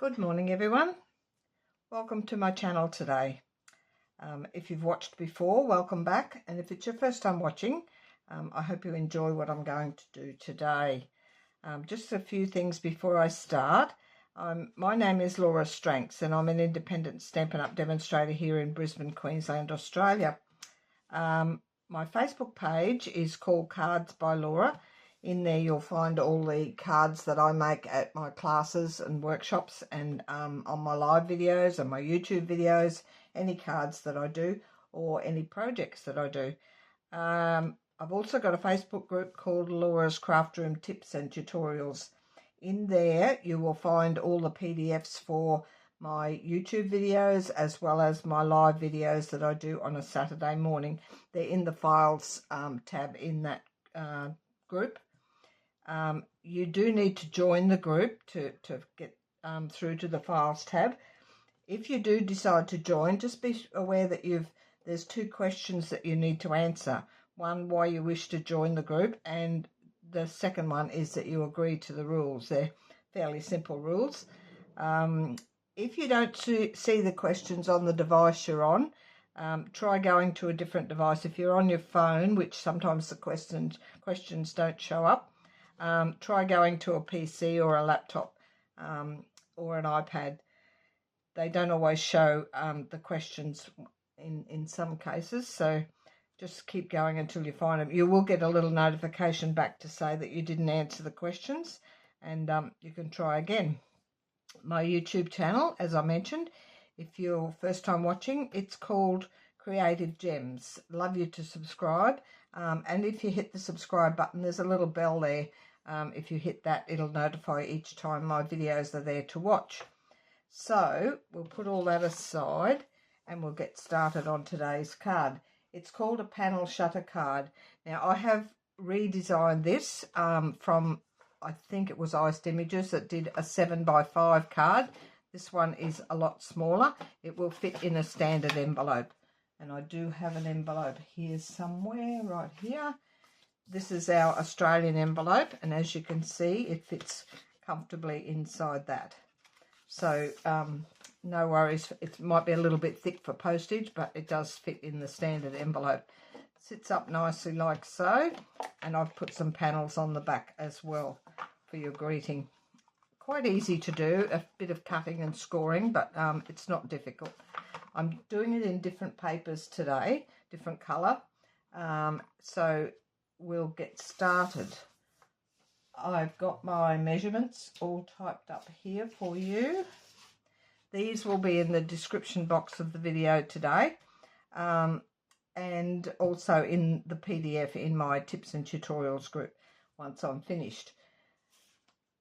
Good morning everyone, welcome to my channel today. If you've watched before, welcome back, and if it's your first time watching, I hope you enjoy what I'm going to do today. Just a few things before I start. My name is Laura Stranks and I'm an independent Stampin' Up! Demonstrator here in Brisbane, Queensland, Australia. My Facebook page is called Cards by Laura. In there you'll find all the cards that I make at my classes and workshops and on my live videos and my YouTube videos, any cards that I do or any projects that I do. I've also got a Facebook group called Laura's Craft Room Tips and Tutorials. In there you will find all the PDFs for my YouTube videos as well as my live videos that I do on a Saturday morning. They're in the files tab in that group. You do need to join the group to get through to the files tab. If you do decide to join, just be aware that there's two questions that you need to answer. One, why you wish to join the group, and the second one is that you agree to the rules. They're fairly simple rules. If you don't see the questions on the device you're on, try going to a different device. If you're on your phone, which sometimes the questions don't show up, try going to a PC or a laptop or an iPad. They don't always show the questions in some cases, so just keep going until you find them. You will get a little notification back to say that you didn't answer the questions, and you can try again. My YouTube channel, as I mentioned, if you're first time watching, it's called Creative Gems. Love you to subscribe, and if you hit the subscribe button, there's a little bell there. If you hit that, it'll notify each time my videos are there to watch. So we'll put all that aside and we'll get started on today's card. It's called a panel shutter card. Now I have redesigned this from, I think it was Iced Images that did a 7x5 card. This one is a lot smaller. It will fit in a standard envelope. And I do have an envelope here somewhere, right here. This is our Australian envelope, and as you can see, it fits comfortably inside that. So no worries, it might be a little bit thick for postage, but it does fit in the standard envelope. It sits up nicely like so, and I've put some panels on the back as well for your greeting. Quite easy to do, a bit of cutting and scoring, but it's not difficult. I'm doing it in different papers today, different colour, so we'll get started. I've got my measurements all typed up here for you. These will be in the description box of the video today, and also in the PDF in my tips and tutorials group once I'm finished.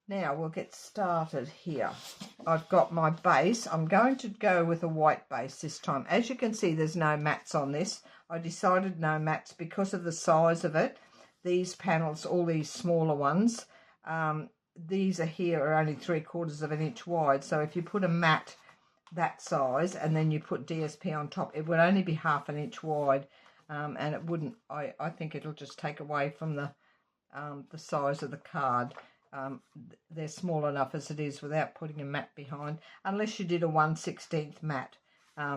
Now we'll get started here. I've got my base. I'm going to go with a white base this time. As you can see, there's no mats on this. I decided no mats because of the size of it. These panels, all these smaller ones, these are here are only 3/4 of an inch wide. So if you put a mat that size and then you put DSP on top, it would only be 1/2 inch wide, and it wouldn't. I think it'll just take away from the size of the card. They're small enough as it is without putting a mat behind. Unless you did a 1/16 mat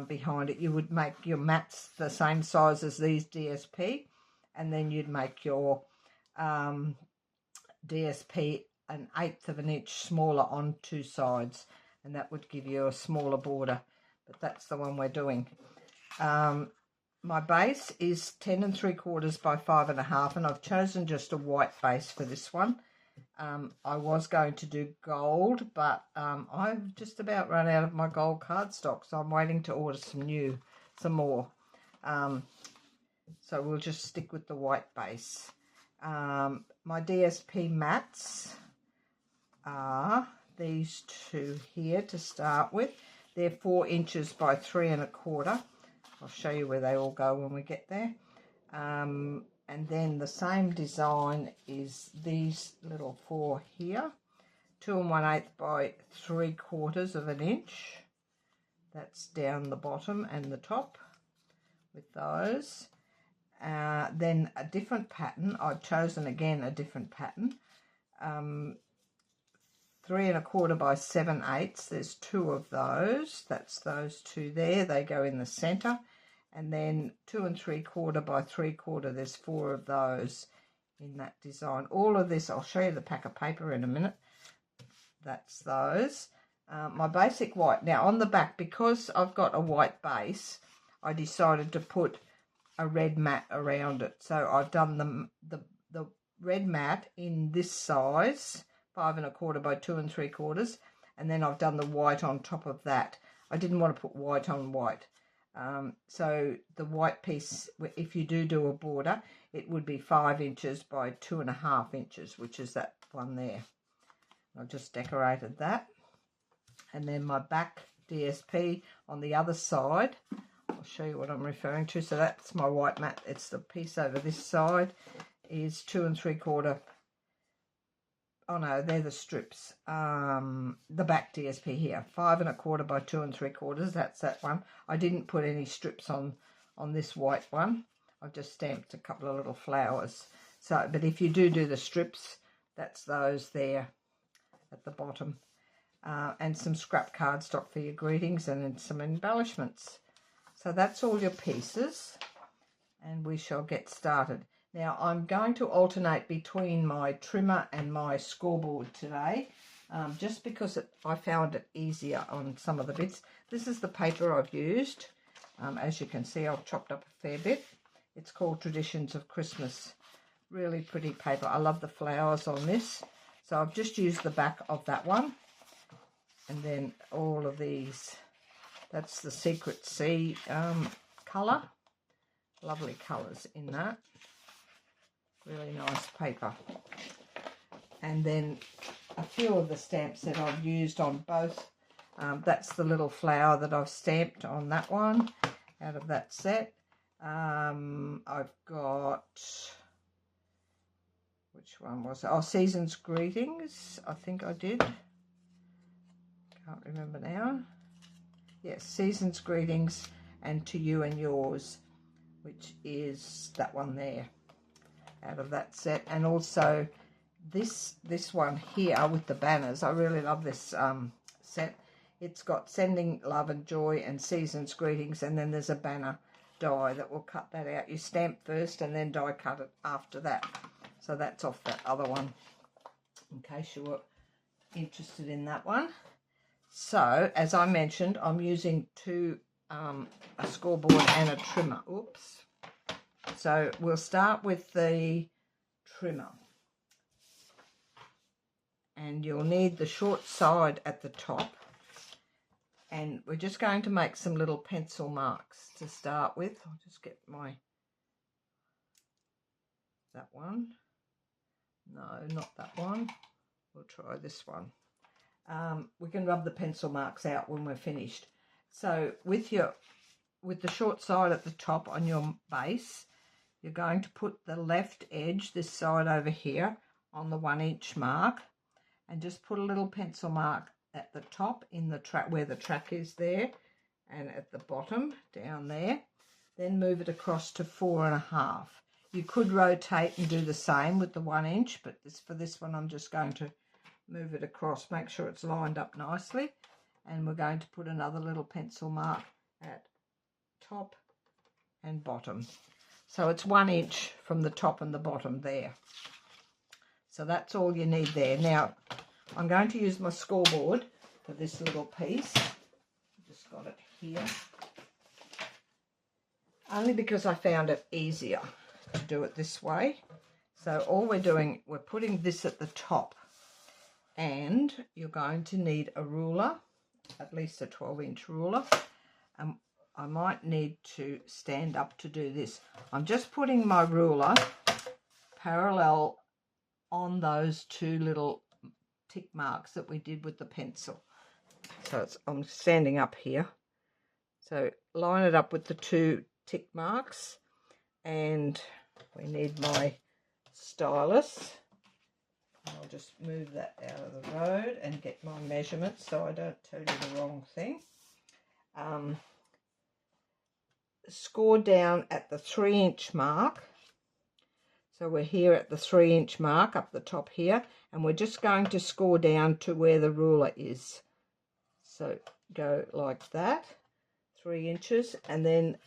behind it, you would make your mats the same size as these DSP, and then you'd make your DSP 1/8 of an inch smaller on two sides, and that would give you a smaller border, but that's the one we're doing. My base is 10 3/4 by 5.5, and I've chosen just a white base for this one. I was going to do gold, but I've just about run out of my gold cardstock, so I'm waiting to order some more. So we'll just stick with the white base. My DSP mats are these two here to start with. They're 4 inches by 3 1/4. I'll show you where they all go when we get there. And then the same design is these little 4 here, 2 1/8 by 3/4 of an inch. That's down the bottom and the top with those. Then a different pattern. I've chosen again a different pattern 3 1/4 by 7/8. There's 2 of those. That's those 2 there. They go in the centre. And then 2 3/4 by 3/4. There's 4 of those in that design. All of this, I'll show you the pack of paper in a minute. That's those. My basic white. Now on the back, because I've got a white base, I decided to put a red mat around it. So I've done the red mat in this size, 5 1/4 by 2 3/4, and then I've done the white on top of that. I didn't want to put white on white. So the white piece, if you do a border, it would be 5 inches by 2.5 inches, which is that one there. I've just decorated that. And then my back DSP on the other side, I'll show you what I'm referring to. So that's my white mat. It's the piece over this side is 2 3/4. Oh no, they're the strips. The back DSP here, 5 1/4 by 2 3/4. That's that one. I didn't put any strips on this white one. I've just stamped a couple of little flowers. So, but if you do the strips, that's those there at the bottom. And some scrap cardstock for your greetings, and then some embellishments. So that's all your pieces, and we shall get started. Now I'm going to alternate between my trimmer and my scoreboard today, just because I found it easier on some of the bits. This is the paper I've used. As you can see, I've chopped up a fair bit. It's called Traditions of Christmas. Really pretty paper. I love the flowers on this. So I've just used the back of that one. And then all of these, that's the Secret Sea colour. Lovely colours in that. Really nice paper. And then a few of the stamps that I've used on both. That's the little flower that I've stamped on that one out of that set. I've got, which one was it? Oh, Season's Greetings, I think I did. Can't remember now. Yes, Season's Greetings and To You and Yours, which is that one there out of that set. And also this one here with the banners. I really love this set. It's got Sending Love and Joy and Season's Greetings, and then there's a banner die that will cut that out. You stamp first and then die cut it after that. So that's off that other one, in case you were interested in that one. So, as I mentioned, I'm using a scoreboard and a trimmer. Oops. So, we'll start with the trimmer. And you'll need the short side at the top. And we're just going to make some little pencil marks to start with. I'll just get that one. No, not that one. We'll try this one. We can rub the pencil marks out when we're finished. So with the short side at the top on your base, you're going to put the left edge, this side over here, on the 1 inch mark, and just put a little pencil mark at the top in the track where the track is there, and at the bottom down there. Then move it across to 4 1/2. You could rotate and do the same with the 1 inch, but for this one I'm just going to move it across, make sure it's lined up nicely, and we're going to put another little pencil mark at top and bottom. So it's 1 inch from the top and the bottom there. So that's all you need there. Now I'm going to use my scoreboard for this little piece. Just got it here. Only because I found it easier to do it this way. So all we're doing, we're putting this at the top. And you're going to need a ruler, at least a 12-inch ruler. I might need to stand up to do this. I'm just putting my ruler parallel on those 2 little tick marks that we did with the pencil. So I'm standing up here. So line it up with the 2 tick marks, and we need my stylus. I'll just move that out of the road and get my measurements so I don't tell you the wrong thing. Score down at the 3 inch mark. So we're here at the 3 inch mark up the top here, and we're just going to score down to where the ruler is. So go like that, 3 inches, and then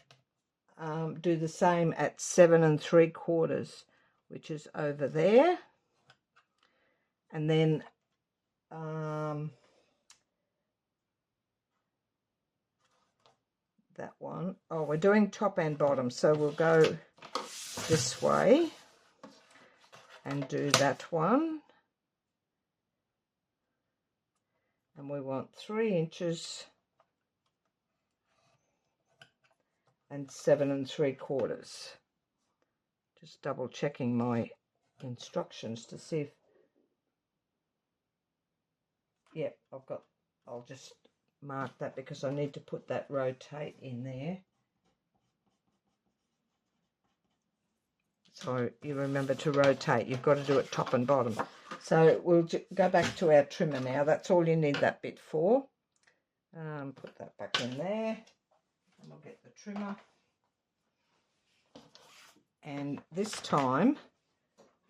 do the same at 7 3/4, which is over there. And then that one, oh, we're doing top and bottom, so we'll go this way and do that one. And we want 3 inches and 7 3/4. Just double checking my instructions to see if, yeah, I'll just mark that because I need to put that rotate in there. So you remember to rotate, you've got to do it top and bottom. So we'll go back to our trimmer now. That's all you need that bit for. Put that back in there, and we'll get the trimmer. And this time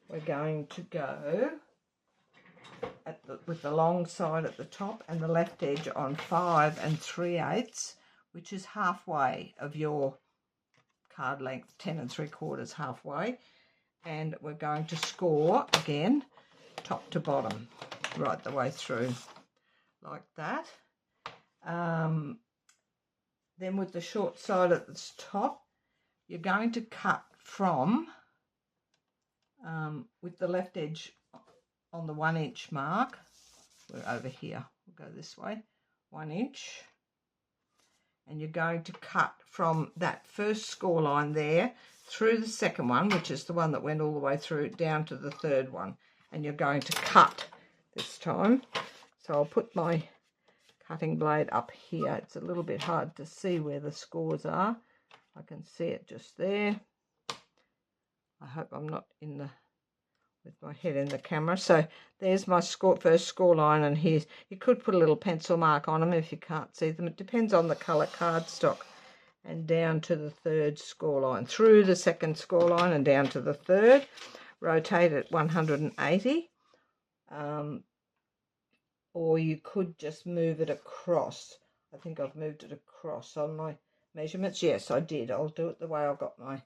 we're going to go with the long side at the top and the left edge on 5 3/8, which is halfway of your card length, 10 3/4 halfway. And we're going to score again top to bottom right the way through like that. Then with the short side at the top, you're going to cut from with the left edge on the 1 inch mark. We're over here, we'll go this way, 1 inch, and you're going to cut from that first score line there through the second one, which is the one that went all the way through, down to the third one, and you're going to cut this time. So I'll put my cutting blade up here. It's a little bit hard to see where the scores are. I can see it just there. I hope I'm not in the with my head in the camera. So there's my first score line, and here's, you could put a little pencil mark on them if you can't see them. It depends on the colour cardstock. And down to the third score line, through the second score line and down to the third. Rotate at 180. Or you could just move it across. I think I've moved it across on my measurements. Yes, I did. I'll do it the way I've got my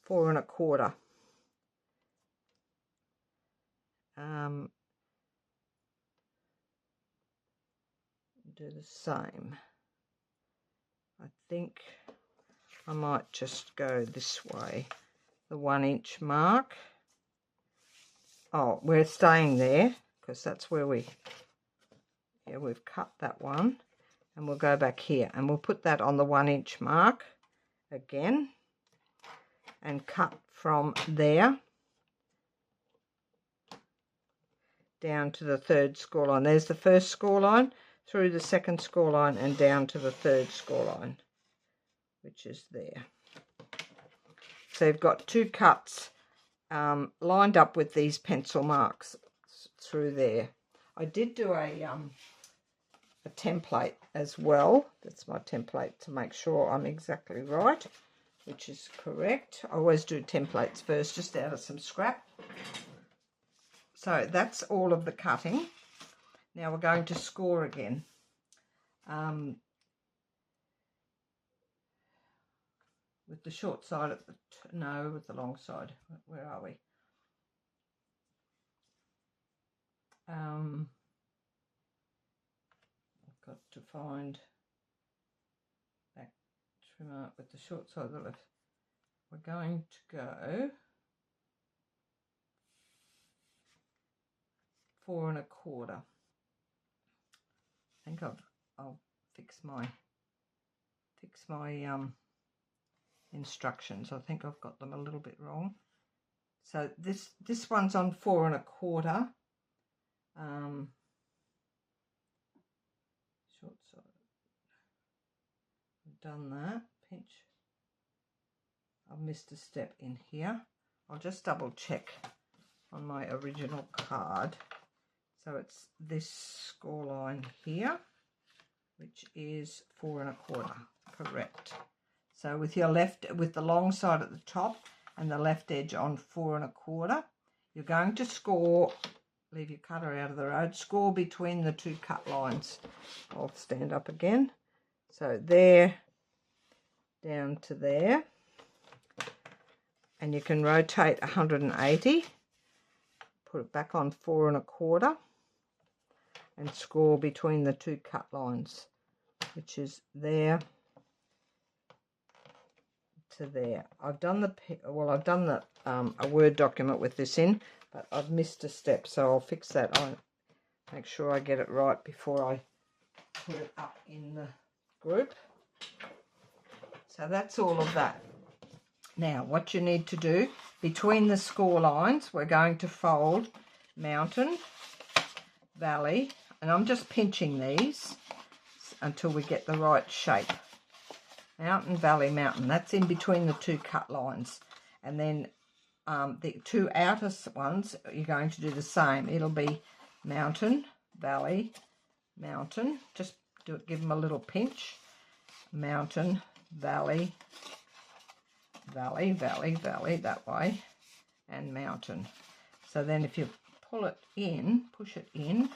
4 1/4. Do the same. I think I might just go this way, the 1 inch mark. Oh, we're staying there because that's where we've cut that one, and we'll go back here and we'll put that on the 1 inch mark again and cut from there down to the third score line. There's the first score line, through the second score line and down to the third score line, which is there. So you've got 2 cuts lined up with these pencil marks through there. I did do a template as well. That's my template to make sure I'm exactly right, which is correct. I always do templates first, just out of some scrap. So that's all of the cutting. Now we're going to score again. With the short side at the no, with the long side. Where are we? I've got to find back trimmer with the short side of the left. We're going to go 4 1/4. I think I'll fix my instructions. I think I've got them a little bit wrong. So this one's on 4 1/4. Short side. I've done that. Pinch. I've missed a step in here. I'll just double check on my original card. So it's this score line here, which is 4 1/4, correct. So with your with the long side at the top and the left edge on 4 1/4, you're going to score leave your cutter out of the road. Score between the 2 cut lines. I'll stand up again. So there, down to there. And you can rotate 180. Put it back on 4 1/4. And score between the 2 cut lines, which is there to there. I've done a Word document with this in, but I've missed a step, so I'll fix that. I'll make sure I get it right before I put it up in the group. So that's all of that. Now, what you need to do, between the score lines, we're going to fold mountain, valley, and I'm just pinching these until we get the right shape. Mountain, valley, mountain. That's in between the 2 cut lines. And then the 2 outer ones, you're going to do the same. It'll be mountain, valley, mountain. Just give them a little pinch. Mountain, valley, valley, valley, valley, that way. And mountain. So then if you pull it in, push it in,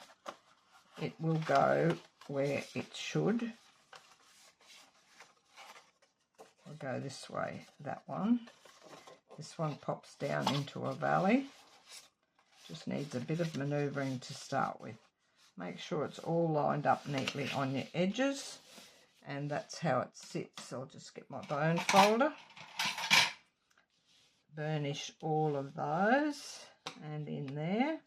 it will go where it should. We'll go this way, that one. This one pops down into a valley. Just needs a bit of manoeuvring to start with. Make sure it's all lined up neatly on your edges, and that's how it sits. I'll just get my bone folder. Burnish all of those and in there.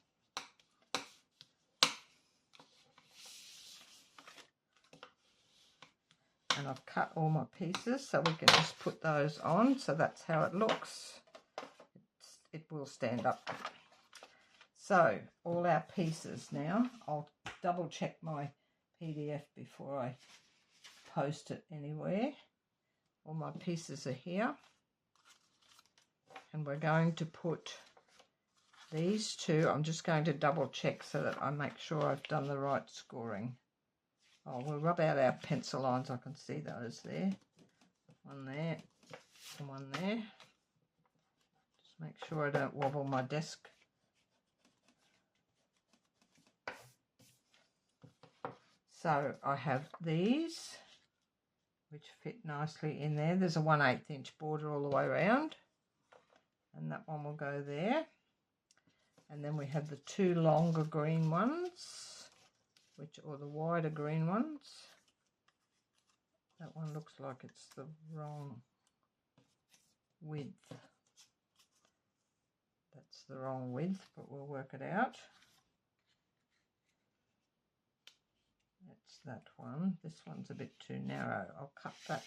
And I've cut all my pieces so we can just put those on. So that's how it looks. It will stand up. So all our pieces now, I'll double check my PDF before I post it anywhere. All my pieces are here. And we're going to put these 2. I'm just going to double check so that I make sure I've done the right scoring. Oh, we'll rub out our pencil lines. I can see those there. One there and one there. Just make sure I don't wobble my desk. So I have these, which fit nicely in there. There's a 1/8 inch border all the way around. And that one will go there. And then we have the 2 longer green ones. Or the wider green ones. That one looks like it's the wrong width. That's the wrong width, but we'll work it out. That's that one. This one's a bit too narrow. I'll cut that.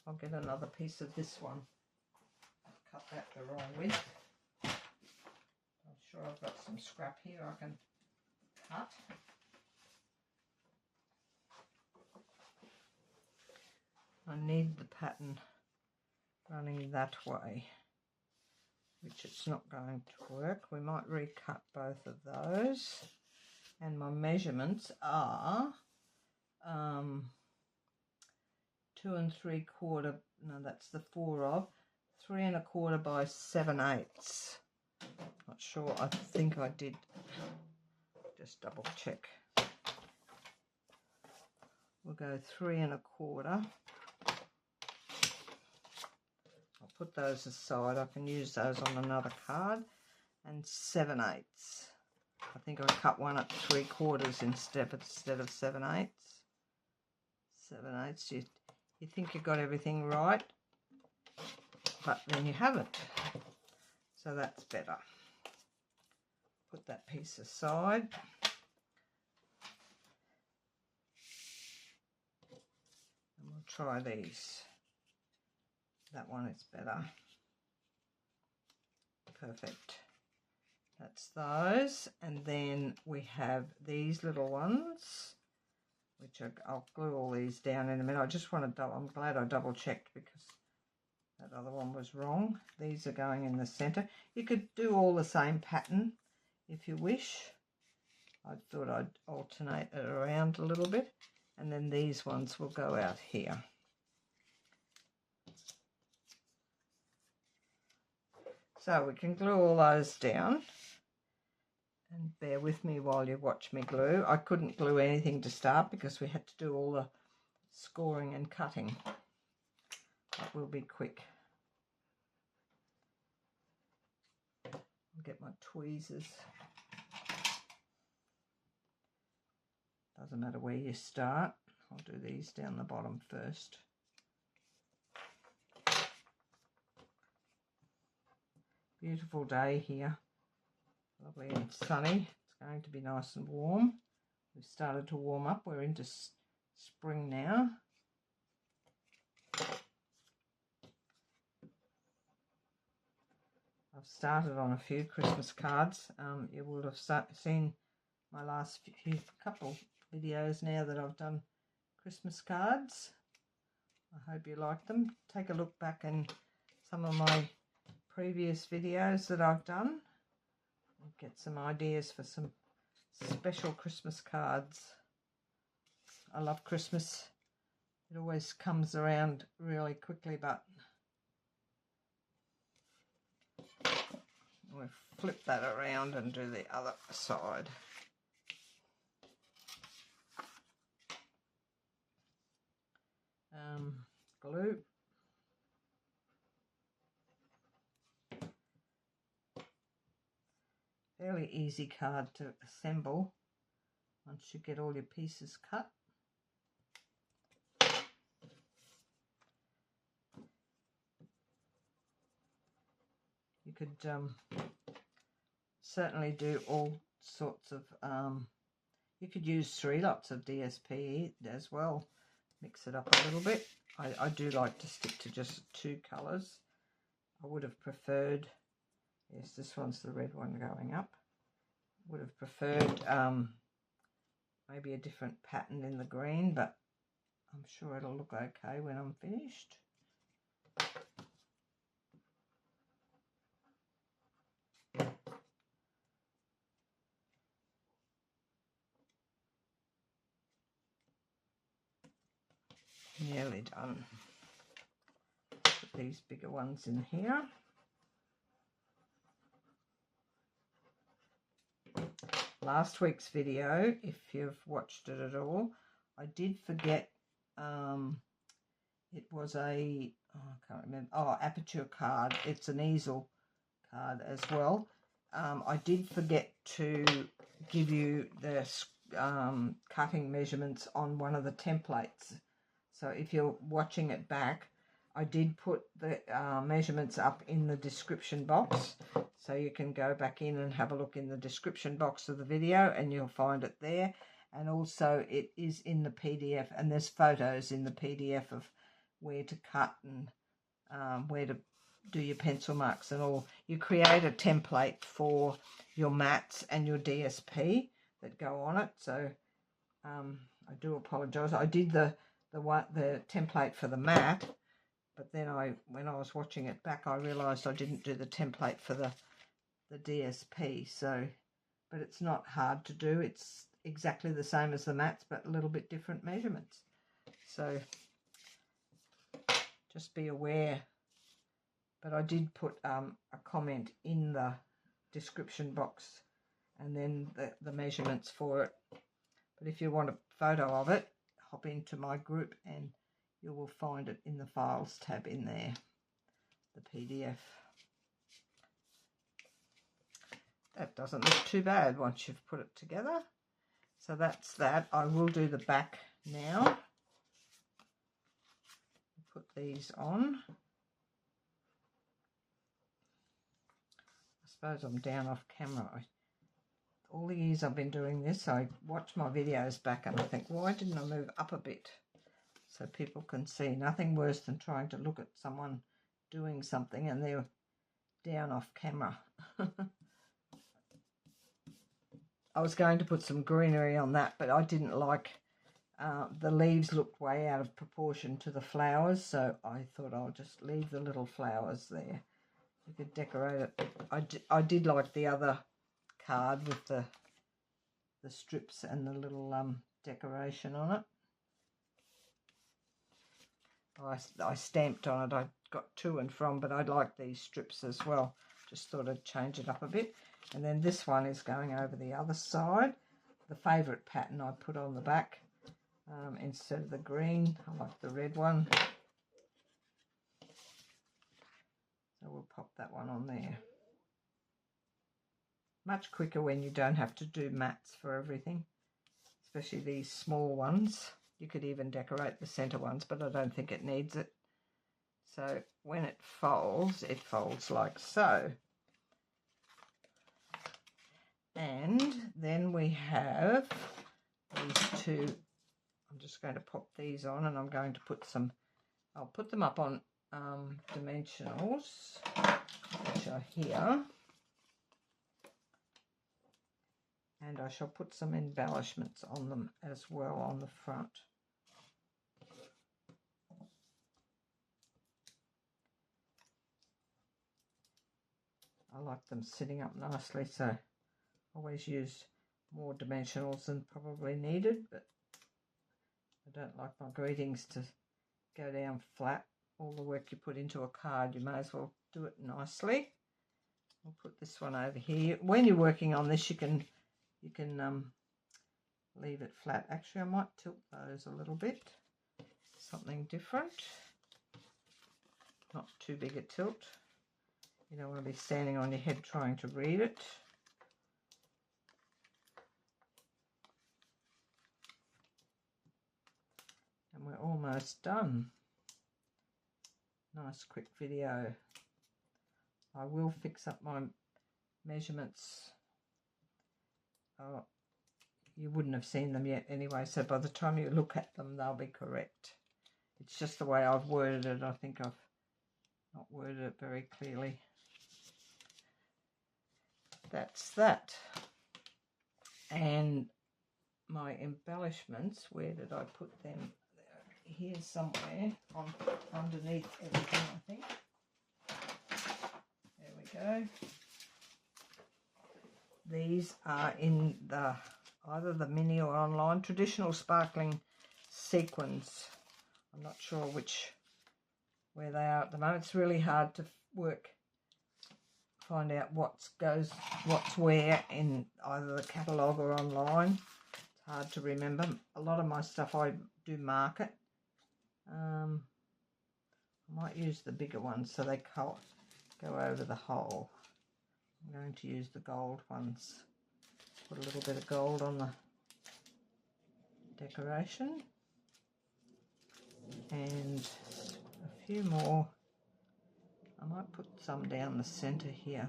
I'll get another piece of this one. I've cut that the wrong width. I'm sure I've got some scrap here I can cut. I need the pattern running that way, which it's not going to work. We might recut both of those. And my measurements are 2 3/4, no, that's the 4 of, 3 1/4 by 7/8. Not sure, I think I did. Just double check. We'll go 3 1/4. Put those aside. I can use those on another card. And 7/8. I think I cut one at 3/4 instead of 7/8. 7/8. You think you got everything right, but then you haven't. So that's better. Put that piece aside. And we'll try these. That one is better. Perfect. That's those. And then we have these little ones, which I'll glue all these down in a minute. I just want to I'm glad I double checked because that other one was wrong. These are going in the center. You could do all the same pattern if you wish. I thought I'd alternate it around a little bit. And then these ones will go out here. So we can glue all those down, And bear with me while you watch me glue. I couldn't glue anything to start because we had to do all the scoring and cutting. But we'll be quick. I'll get my tweezers. Doesn't matter where you start. I'll do these down the bottom first. Beautiful day here. Lovely and sunny. It's going to be nice and warm. We've started to warm up. We're into spring now. I've started on a few Christmas cards. You will have seen my last couple videos now that I've done Christmas cards. I hope you like them. Take a look back in some of my previous videos that I've done. Get some ideas for some special Christmas cards. I love Christmas. It always comes around really quickly, but we'll flip that around and do the other side. Glue. Fairly easy card to assemble once you get all your pieces cut. You could certainly do all sorts of, you could use 3 lots of DSP as well. Mix it up a little bit. I do like to stick to just 2 colours. I would have preferred, yes, this one's the red one going up. Would have preferred maybe a different pattern in the green, but I'm sure it'll look okay when I'm finished. Nearly done. Put these bigger ones in here. Last week's video, if you've watched it at all, I did forget, it was a, I can't remember, aperture card. It's an easel card as well. I did forget to give you the cutting measurements on one of the templates. So if you're watching it back, I did put the measurements up in the description box. So you can go back in and have a look in the description box of the video and you'll find it there. And also it is in the PDF, and there's photos in the PDF of where to cut and where to do your pencil marks and all. You create a template for your mats and your DSP that go on it. So I do apologise. I did the template for the mat, but then when I was watching it back, I realised I didn't do the template for the DSP. So, but it's not hard to do. It's exactly the same as the mats, but a little bit different measurements. So just be aware. But I did put a comment in the description box and then the measurements for it. But if you want a photo of it, hop into my group and you will find it in the files tab in there, the PDF. That doesn't look too bad once you've put it together. So that's that. I will do the back now. Put these on. I suppose I'm down off camera. All the years I've been doing this, I watch my videos back and I think, why didn't I move up a bit so people can see? Nothing worse than trying to look at someone doing something and they're down off camera. I was going to put some greenery on that, but I didn't like, the leaves looked way out of proportion to the flowers, so I thought I'll just leave the little flowers there. You could decorate it. I did like the other card with the strips and the little decoration on it. I stamped on it. I got to and from, but I like these strips as well. Just thought I'd change it up a bit. And then this one is going over the other side. The favourite pattern I put on the back instead of the green. I like the red one. So we'll pop that one on there. Much quicker when you don't have to do mats for everything, especially these small ones. You could even decorate the centre ones, but I don't think it needs it. So when it folds like so. And then we have these two. I'm just going to pop these on, and I'm going to put some, I'll put them up on dimensionals, which are here. And I shall put some embellishments on them as well on the front. I like them sitting up nicely, so always use more dimensionals than probably needed, but I don't like my greetings to go down flat. All the work you put into a card, you may as well do it nicely. I'll put this one over here. When you're working on this, you can leave it flat. Actually, I might tilt those a little bit. Something different. Not too big a tilt. You don't want to be standing on your head trying to read it. And we're almost done. Nice quick video. I will fix up my measurements. Oh, you wouldn't have seen them yet anyway, so by the time you look at them, they'll be correct. It's just the way I've worded it. I think I've not worded it very clearly. That's that. And my embellishments, where did I put them? Here somewhere on underneath everything, I think. There we go. These are in the either the mini or online traditional sparkling sequins. I'm not sure where they are at the moment. It's really hard to find out what's where in either the catalogue or online. It's hard to remember. A lot of my stuff I do market. I might use the bigger ones so they go over the whole. I'm going to use the gold ones. Put a little bit of gold on the decoration. And a few more. I might put some down the centre here.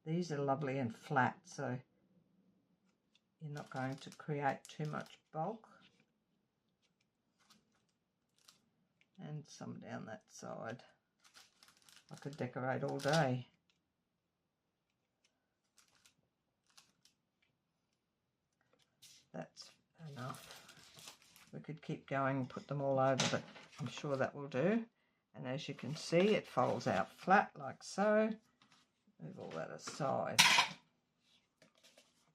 These are lovely and flat, so you're not going to create too much bulk. And some down that side. I could decorate all day. That's enough. We could keep going and put them all over, but I'm sure that will do. And as you can see, it folds out flat like so. Move all that aside.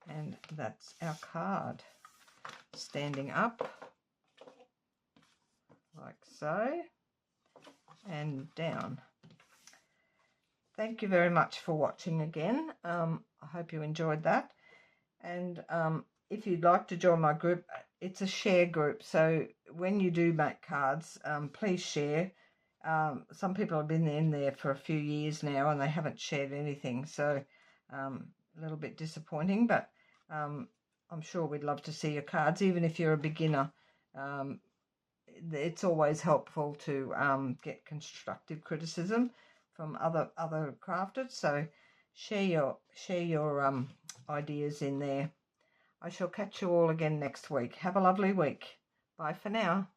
And that's our card. Standing up like so. And down. Thank you very much for watching again. I hope you enjoyed that. And if you'd like to join my group, it's a share group. So when you do make cards, please share. Some people have been in there for a few years now and they haven't shared anything. So a little bit disappointing, but I'm sure we'd love to see your cards, even if you're a beginner. It's always helpful to get constructive criticism from other crafters. So share your ideas in there. I shall catch you all again next week. Have a lovely week. Bye for now.